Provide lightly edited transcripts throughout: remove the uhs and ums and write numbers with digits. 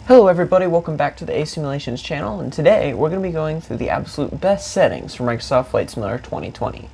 Hello everybody, welcome back to the Simulations channel, and today we're going to be going through the absolute best settings for Microsoft Flight Simulator 2020.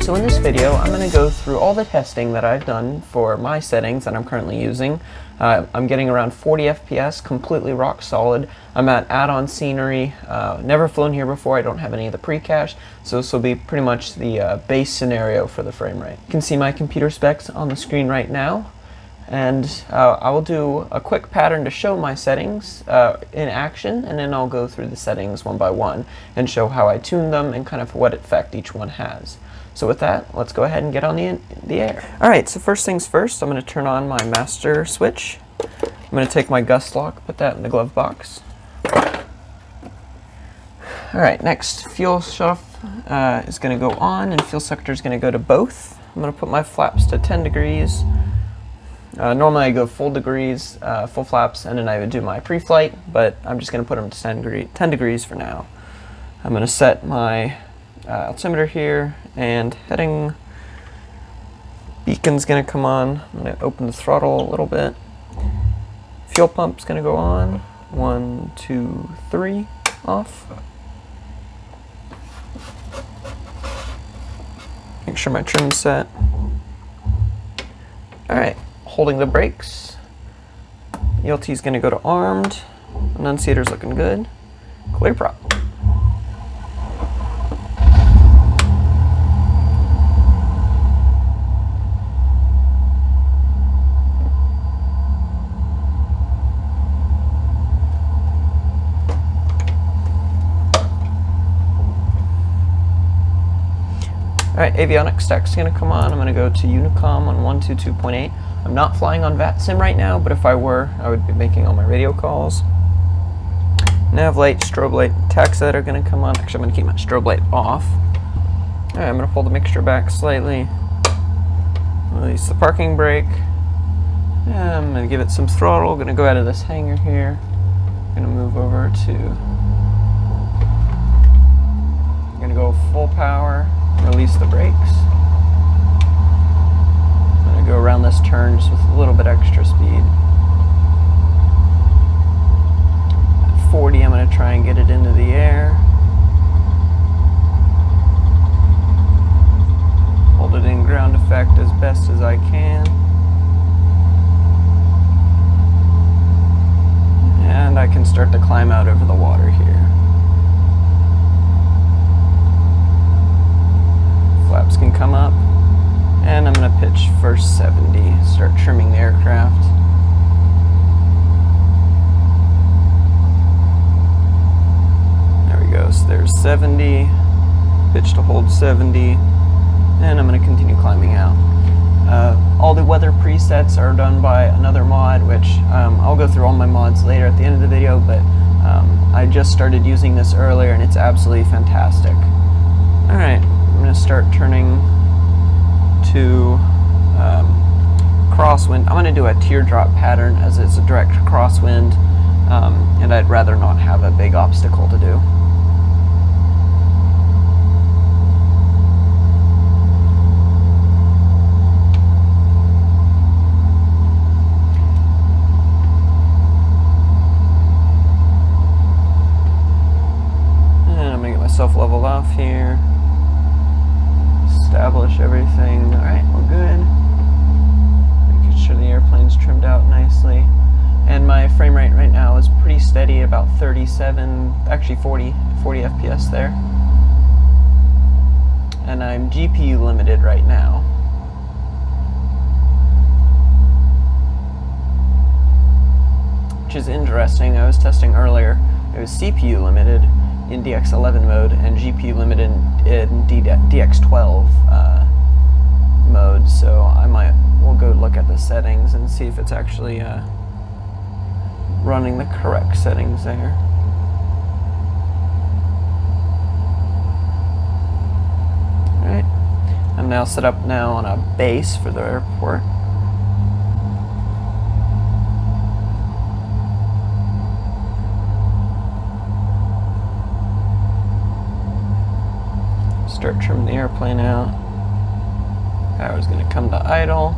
So in this video, I'm going to go through all the testing that I've done for my settings that I'm currently using. I'm getting around 40 FPS, completely rock solid. I'm at add-on scenery, never flown here before, I don't have any of the pre-cache, so this will be pretty much the base scenario for the frame rate. You can see my computer specs on the screen right now, and I will do a quick pattern to show my settings in action, and then I'll go through the settings one by one and show how I tune them and kind of what effect each one has. So with that, let's go ahead and get on the air. Alright, so first things first, I'm going to turn on my master switch. I'm going to take my gust lock, put that in the glove box. Alright, next, fuel shutoff is going to go on, and fuel sector is going to go to both. I'm going to put my flaps to 10 degrees. Normally I go full degrees, full flaps, and then I would do my pre-flight, but I'm just going to put them to 10 degrees for now. I'm going to set my altimeter here, and heading beacon's going to come on. I'm going to open the throttle a little bit. Fuel pump's going to go on. 1, 2, 3, off. Make sure my trim's set. Alright, holding the brakes. ELT's going to go to armed. Annunciator's looking good. Clear prop. Alright, avionics stack's going to come on. I'm going to go to Unicom on 122.8. I'm not flying on VATSIM right now, but if I were, I would be making all my radio calls. Nav light, strobe light, tax light are going to come on. Actually, I'm going to keep my strobe light off. Alright, I'm going to pull the mixture back slightly. Release the parking brake. And I'm going to give it some throttle. I'm going to go out of this hangar here. I'm going to move over to... I'm going to go full power. Release the brakes. I'm going to go around this turn just with a little bit extra speed. At 40, I'm going to try and get it into the air. Hold it in ground effect as best as I can. And I can start to climb out over the water here. Flaps can come up, and I'm going to pitch first 70, start trimming the aircraft. There we go, so there's 70, pitch to hold 70, and I'm going to continue climbing out. All the weather presets are done by another mod, which I'll go through all my mods later at the end of the video, but I just started using this earlier and it's absolutely fantastic. Alright. I'm going to start turning to crosswind. I'm going to do a teardrop pattern as it's a direct crosswind, and I'd rather not have a big obstacle to do. And I'm going to get myself leveled off here. Establish everything. Alright, we're good. Making sure the airplane's trimmed out nicely. And my frame rate right now is pretty steady, about 37, actually 40 FPS there. And I'm GPU limited right now. Which is interesting. I was testing earlier. It was CPU limited in DX11 mode and GPU limited in DX12 mode, so we'll go look at the settings and see if it's actually running the correct settings there. Alright, I'm now set up now on a base for the airport. Start trimming the airplane out. Power's going to come to idle.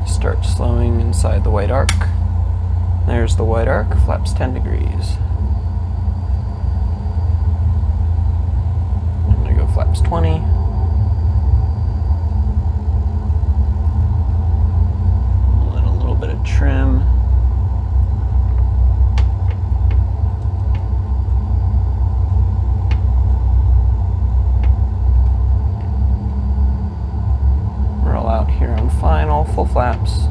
Start slowing inside the white arc. There's the white arc, flaps 10 degrees. I'm going to go flaps 20. Let a little bit of trim. Roll out here on final, full flaps.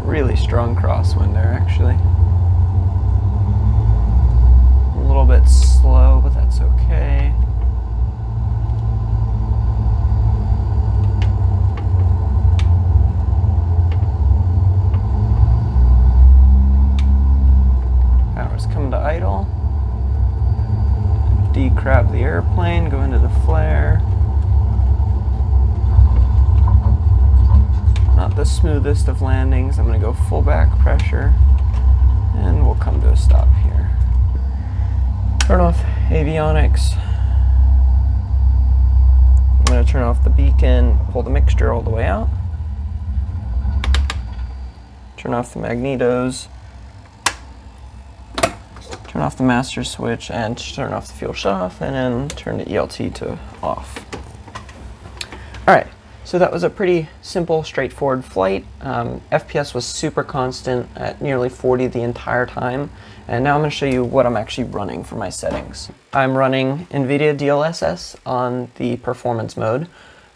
Really strong crosswind there, actually. A little bit slow, but that's okay. Power's coming to idle. Decrab the airplane, go into the flare. Not the smoothest of landings. I'm going to go full back pressure, and we'll come to a stop here. Turn off avionics. I'm going to turn off the beacon, pull the mixture all the way out. Turn off the magnetos. Turn off the master switch and turn off the fuel shutoff, and then turn the ELT to off. Alright, so that was a pretty simple, straightforward flight. FPS was super constant at nearly 40 the entire time, and now I'm going to show you what I'm actually running for my settings. I'm running NVIDIA DLSS on the performance mode,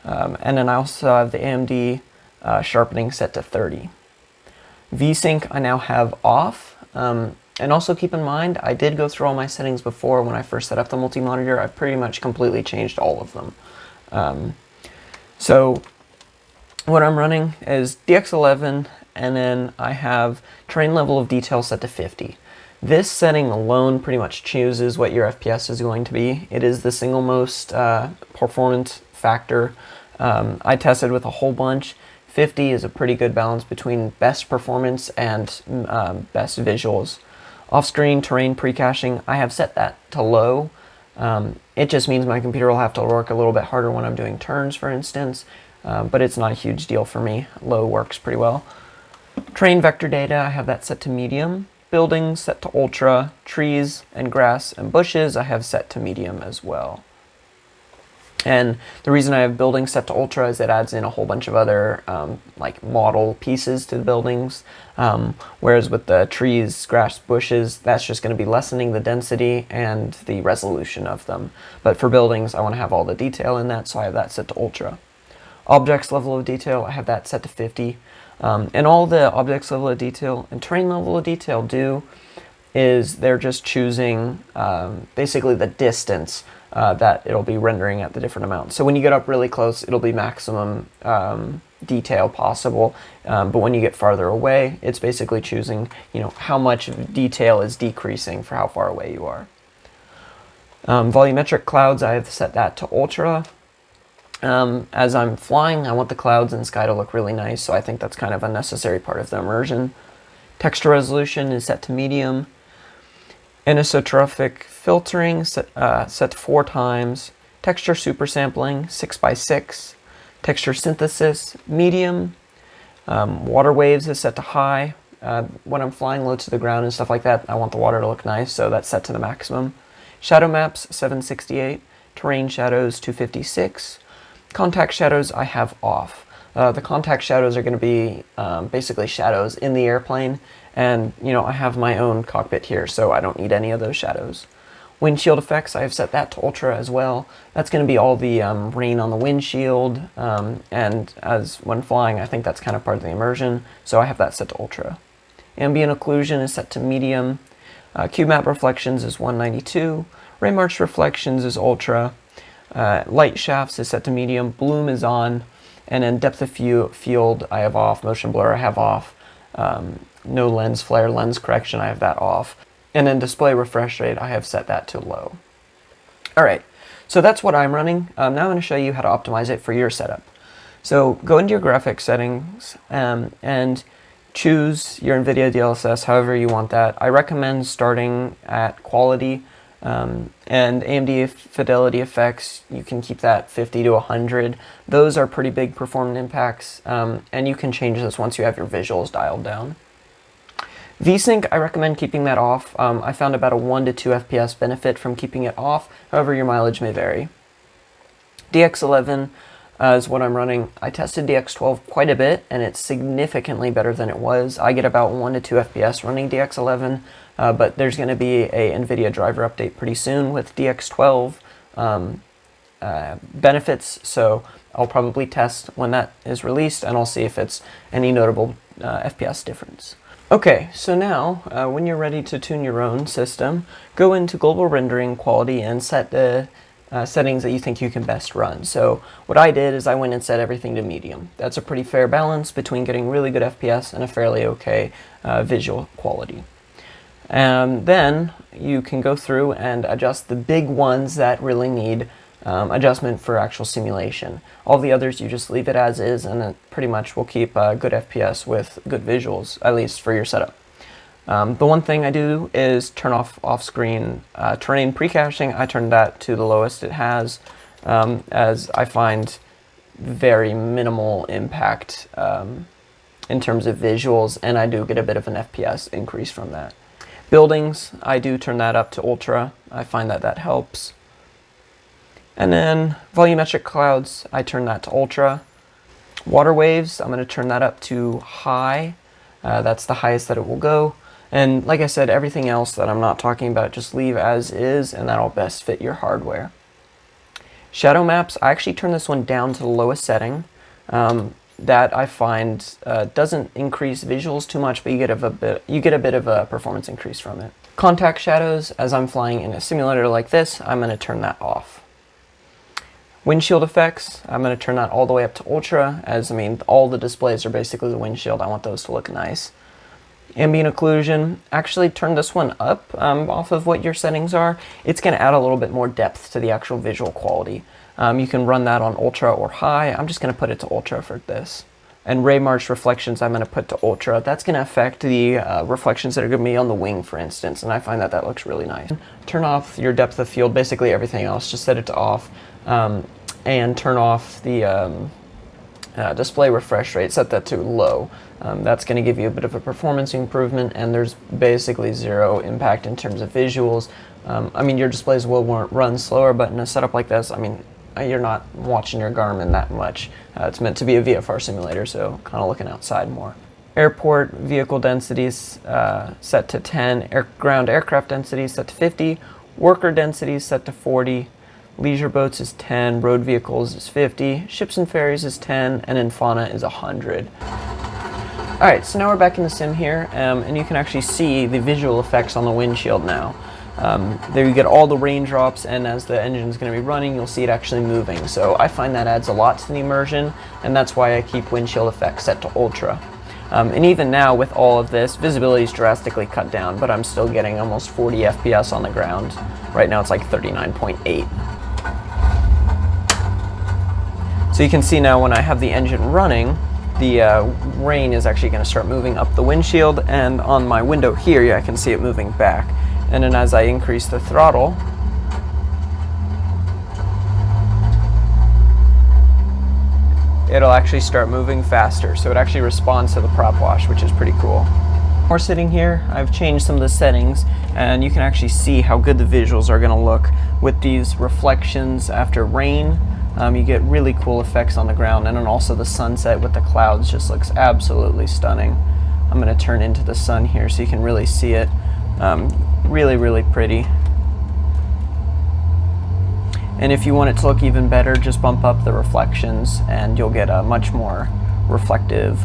and then I also have the AMD Sharpening set to 30. VSYNC I now have off. And also keep in mind, I did go through all my settings before when I first set up the multi-monitor. I've pretty much completely changed all of them. So what I'm running is DX11, and then I have terrain level of detail set to 50. This setting alone pretty much chooses what your FPS is going to be. It is the single most performance factor. I tested with a whole bunch. 50 is a pretty good balance between best performance and best visuals. Off-screen terrain pre-caching, I have set that to low. It just means my computer will have to work a little bit harder when I'm doing turns, for instance, but it's not a huge deal for me. Low works pretty well. Terrain vector data, I have that set to medium. Buildings set to ultra. Trees and grass and bushes, I have set to medium as well. And the reason I have buildings set to ultra is it adds in a whole bunch of other like model pieces to the buildings, whereas with the trees, grass, bushes, that's just going to be lessening the density and the resolution of them. But for buildings, I want to have all the detail in that, so I have that set to ultra. Objects level of detail, I have that set to 50. And all the objects level of detail and terrain level of detail do is they're just choosing basically the distance that it'll be rendering at the different amounts. So when you get up really close, it'll be maximum detail possible, but when you get farther away, it's basically choosing, you know, how much detail is decreasing for how far away you are. Volumetric Clouds, I have set that to ultra. As I'm flying, I want the clouds and sky to look really nice, so I think that's kind of a necessary part of the immersion. Texture resolution is set to medium. Anisotrophic filtering set to 4 times. Texture supersampling 6x6. Texture synthesis medium. Water waves is set to high. When I'm flying low to the ground and stuff like that, I want the water to look nice, so that's set to the maximum. Shadow maps 768. Terrain shadows 256. Contact shadows I have off. The contact shadows are going to be basically shadows in the airplane, and you know, I have my own cockpit here, so I don't need any of those shadows. Windshield effects, I have set that to ultra as well. That's going to be all the rain on the windshield, and as when flying, I think that's kind of part of the immersion, so I have that set to ultra. Ambient Occlusion is set to medium. Cube map reflections is 192. Raymarched Reflections is ultra. Light shafts is set to medium. Bloom is on. And then depth of field I have off. Motion blur I have off. No lens flare, lens correction I have that off. And then display refresh rate I have set that to low. Alright, so that's what I'm running. Now I'm going to show you how to optimize it for your setup. So go into your graphics settings, and choose your NVIDIA DLSS however you want that. I recommend starting at quality, and AMD Fidelity Effects, you can keep that 50 to 100. Those are pretty big performance impacts, and you can change this once you have your visuals dialed down. VSYNC, I recommend keeping that off. I found about a 1 to 2 FPS benefit from keeping it off, however your mileage may vary. DX11 is what I'm running. I tested DX12 quite a bit, and it's significantly better than it was. I get about 1 to 2 FPS running DX11, but there's going to be a NVIDIA driver update pretty soon with DX12 benefits, so I'll probably test when that is released, and I'll see if it's any notable FPS difference. Okay, so now when you're ready to tune your own system, go into global rendering quality and set the settings that you think you can best run. So what I did is I went and set everything to medium. That's a pretty fair balance between getting really good FPS and a fairly okay visual quality. And then you can go through and adjust the big ones that really need adjustment for actual simulation. All the others you just leave it as is, and it pretty much will keep good FPS with good visuals, at least for your setup. The one thing I do is turn off off-screen terrain pre-caching. I turn that to the lowest it has, as I find very minimal impact in terms of visuals, and I do get a bit of an FPS increase from that. Buildings, I do turn that up to ultra. I find that that helps. And then volumetric clouds, I turn that to ultra. Water waves, I'm going to turn that up to high. That's the highest that it will go. And like I said, everything else that I'm not talking about, just leave as is, and that'll best fit your hardware. Shadow maps, I actually turn this one down to the lowest setting. That I find doesn't increase visuals too much, but you get a bit of a performance increase from it. Contact shadows, as I'm flying in a simulator like this, I'm going to turn that off. Windshield effects, I'm going to turn that all the way up to ultra, as I mean, all the displays are basically the windshield. I want those to look nice. Ambient occlusion, actually turn this one up off of what your settings are. It's going to add a little bit more depth to the actual visual quality. You can run that on ultra or high. I'm just going to put it to ultra for this. And Raymarched Reflections, I'm going to put to ultra. That's going to affect the reflections that are going to be on the wing, for instance, and I find that that looks really nice. Turn off your depth of field, basically everything else, just set it to off. And turn off the display refresh rate, set that to low. That's going to give you a bit of a performance improvement, and there's basically zero impact in terms of visuals. I mean, your displays will run slower, but in a setup like this, I mean, you're not watching your Garmin that much. It's meant to be a VFR simulator, so kind of looking outside more. Airport vehicle densities set to 10, ground aircraft densities set to 50, worker densities set to 40, leisure boats is 10, road vehicles is 50, ships and ferries is 10, and in fauna is 100. Alright, so now we're back in the sim here, and you can actually see the visual effects on the windshield now. There you get all the raindrops, and as the engine is going to be running, you'll see it actually moving. So I find that adds a lot to the immersion, and that's why I keep windshield effects set to ultra. And even now with all of this, visibility is drastically cut down, but I'm still getting almost 40 FPS on the ground. Right now it's like 39.8. So you can see now when I have the engine running, the rain is actually going to start moving up the windshield, and on my window here, I can see it moving back. And then as I increase the throttle, it'll actually start moving faster. So it actually responds to the prop wash, which is pretty cool. We're sitting here, I've changed some of the settings, and you can actually see how good the visuals are going to look with these reflections after rain. You get really cool effects on the ground, and then also the sunset with the clouds just looks absolutely stunning. I'm going to turn into the sun here so you can really see it. Really, really pretty. And if you want it to look even better, just bump up the reflections and you'll get a much more reflective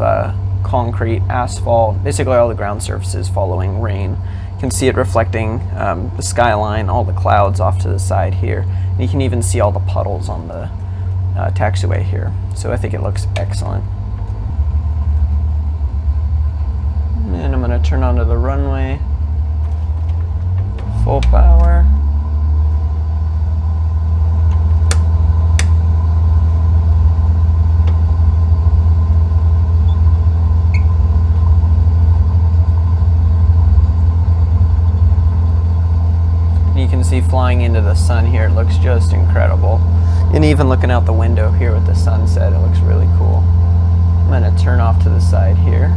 concrete, asphalt, basically all the ground surfaces following rain. You can see it reflecting the skyline, all the clouds off to the side here. And you can even see all the puddles on the taxiway here. So I think it looks excellent. And I'm going to turn onto the runway. Full power. see flying into the sun here, it looks just incredible. And even looking out the window here with the sunset, it looks really cool. I'm going to turn off to the side here.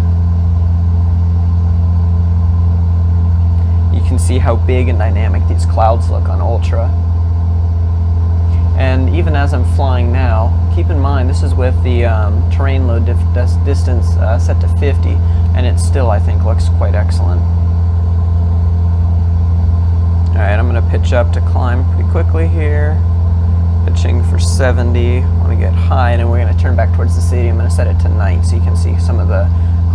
You can see how big and dynamic these clouds look on Ultra. And even as I'm flying now, keep in mind this is with the terrain load distance set to 50, and it still, I think, looks quite excellent. Alright, I'm going to pitch up to climb pretty quickly here. Pitching for 70. I want to get high, and then we're going to turn back towards the city. I'm going to set it to night so you can see some of the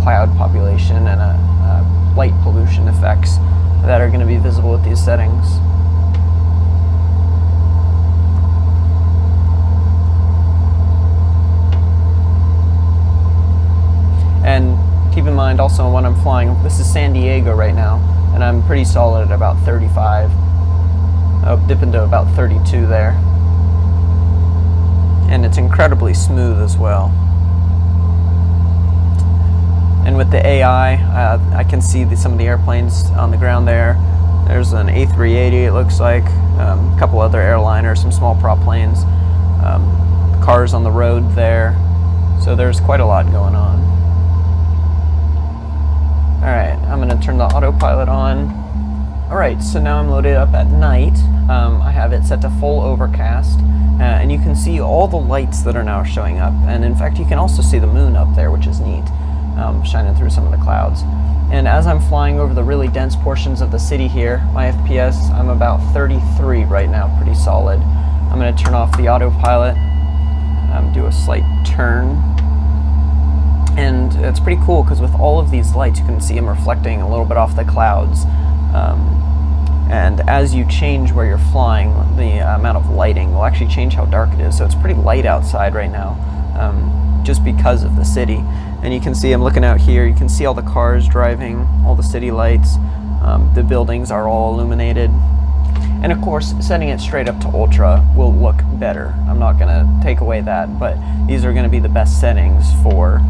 cloud population and light pollution effects that are going to be visible with these settings. And keep in mind also when I'm flying, this is San Diego right now, and I'm pretty solid at about 35. I'll dip into about 32 there. And it's incredibly smooth as well. And with the AI, I can see some of the airplanes on the ground there. There's an A380, it looks like, a couple other airliners, some small prop planes, cars on the road there. So there's quite a lot going on. Alright, I'm going to turn the autopilot on. Alright, so now I'm loaded up at night. I have it set to full overcast, and you can see all the lights that are now showing up. And in fact, you can also see the moon up there, which is neat, shining through some of the clouds. And as I'm flying over the really dense portions of the city here, my FPS, I'm about 33 right now, pretty solid. I'm going to turn off the autopilot, do a slight turn. And it's pretty cool because with all of these lights, you can see them reflecting a little bit off the clouds. And as you change where you're flying, the amount of lighting will actually change how dark it is. So it's pretty light outside right now, just because of the city. And you can see, I'm looking out here, you can see all the cars driving, all the city lights, the buildings are all illuminated. And of course, setting it straight up to Ultra will look better. I'm not going to take away that, but these are going to be the best settings for,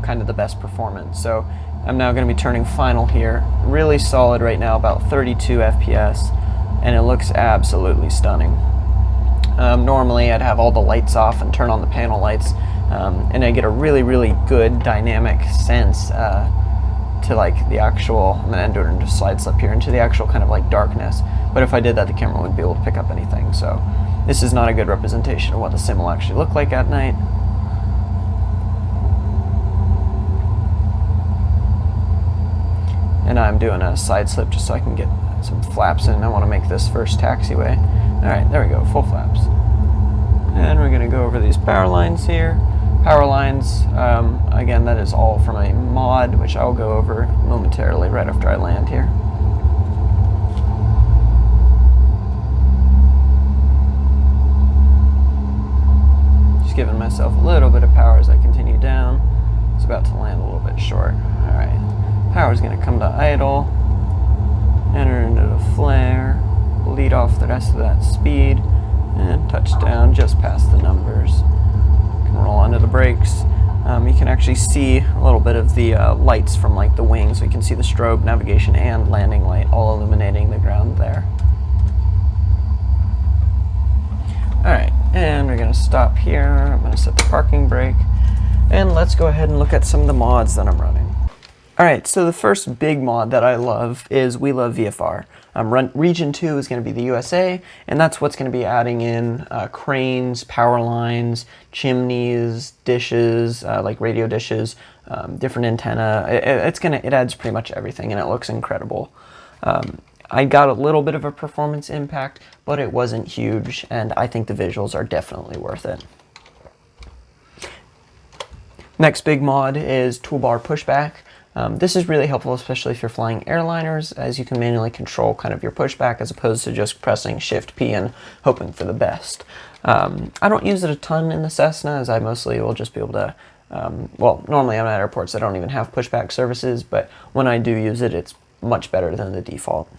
kind of the best performance. So I'm now going to be turning final here. Really solid right now, about 32 FPS, and it looks absolutely stunning. Normally I'd have all the lights off and turn on the panel lights, and I get a really, really good dynamic sense to like the actual, I'm going to enter into slide slip here, into the actual kind of like darkness. But if I did that, the camera wouldn't be able to pick up anything. So this is not a good representation of what the sim will actually look like at night. And I'm doing a side slip just so I can get some flaps in. I want to make this first taxiway. Alright, there we go, full flaps. And we're going to go over these power lines here. Power lines, again, that is all from a mod, which I'll go over momentarily right after I land here. Just giving myself a little bit of power as I continue down. It's about to land a little bit short. Alright. Power is going to come to idle, enter into the flare, lead off the rest of that speed, and touch down just past the numbers. Can roll onto the brakes. You can actually see a little bit of the lights from like the wings, so you can see the strobe, navigation, and landing light all illuminating the ground there. Alright, and we're going to stop here. I'm going to set the parking brake, and let's go ahead and look at some of the mods that I'm running. Alright, so the first big mod that I love is Love VFR. Region 2 is going to be the USA, and that's what's going to be adding in cranes, power lines, chimneys, dishes, like radio dishes, different antenna. It adds pretty much everything, and it looks incredible. I got a little bit of a performance impact, but it wasn't huge, and I think the visuals are definitely worth it. Next big mod is Toolbar Pushback. This is really helpful, especially if you're flying airliners, as you can manually control kind of your pushback as opposed to just pressing Shift-P and hoping for the best. I don't use it a ton in the Cessna, as I mostly will just be able to, well, normally I'm at airports that don't even have pushback services, but when I do use it, it's much better than the default.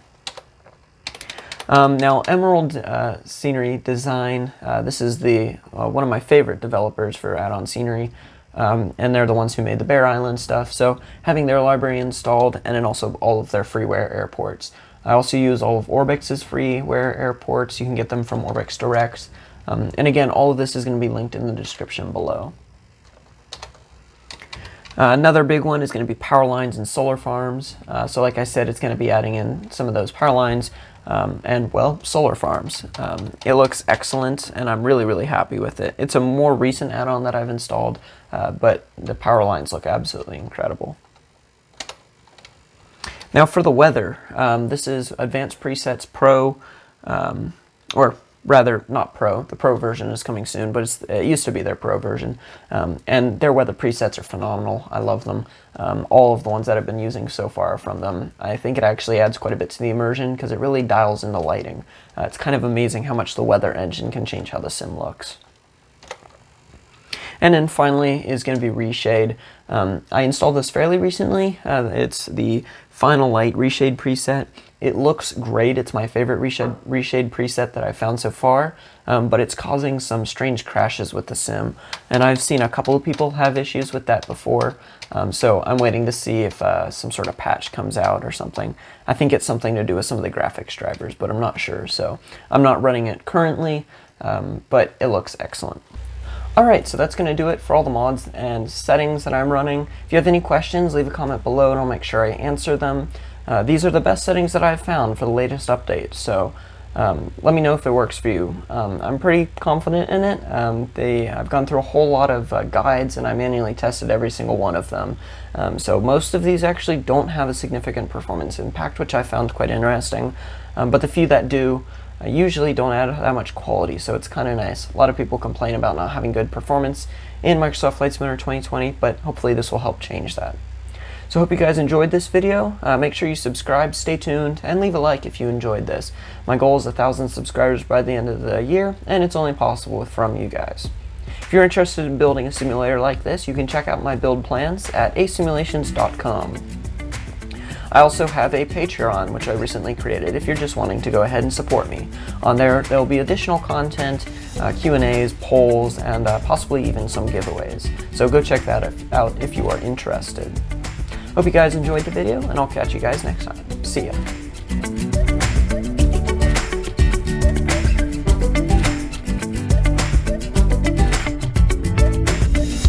Now, Emerald Scenery Design, this is one of my favorite developers for add-on scenery. And they're the ones who made the Bear Island stuff, so having their library installed and then also all of their freeware airports I also use all of Orbx's freeware airports. You can get them from Orbx Direct. And again, all of this is going to be linked in the description below. Another big one is going to be Powerlines and solar farms. So like I said, it's going to be adding in some of those Powerlines and, well, solar farms. It looks excellent, and I'm really, really happy with it. It's a more recent add-on that I've installed, but the Powerlines look absolutely incredible. Now for the weather, this is Advanced Presets Pro, or rather not Pro. The Pro version is coming soon, but it used to be their Pro version. And their weather presets are phenomenal. I love them. All of the ones that I've been using so far from them. I think it actually adds quite a bit to the immersion because it really dials in the lighting. It's kind of amazing how much the weather engine can change how the sim looks. And then finally is going to be Reshade. I installed this fairly recently. It's the Final Light Reshade preset. It looks great. It's my favorite Reshade preset that I've found so far, but it's causing some strange crashes with the sim. And I've seen a couple of people have issues with that before, so I'm waiting to see if some sort of patch comes out or something. I think it's something to do with some of the graphics drivers, but I'm not sure, so I'm not running it currently, but it looks excellent. Alright, so that's going to do it for all the mods and settings that I'm running. If you have any questions, leave a comment below and I'll make sure I answer them. These are the best settings that I've found for the latest updates, so let me know if it works for you. I'm pretty confident in it. I've gone through a whole lot of guides and I manually tested every single one of them. So most of these actually don't have a significant performance impact, which I found quite interesting. But the few that do, usually don't add that much quality, so it's kind of nice. A lot of people complain about not having good performance in Microsoft Flight Simulator 2020, but hopefully this will help change that. So hope you guys enjoyed this video. Make sure you subscribe, stay tuned, and leave a like if you enjoyed this. My goal is 1,000 subscribers by the end of the year, and it's only possible from you guys. If you're interested in building a simulator like this, you can check out my build plans at asimulations.com. I also have a Patreon, which I recently created, if you're just wanting to go ahead and support me. On there will be additional content, Q&As, polls, and possibly even some giveaways. So go check that out if you are interested. Hope you guys enjoyed the video, and I'll catch you guys next time. See ya.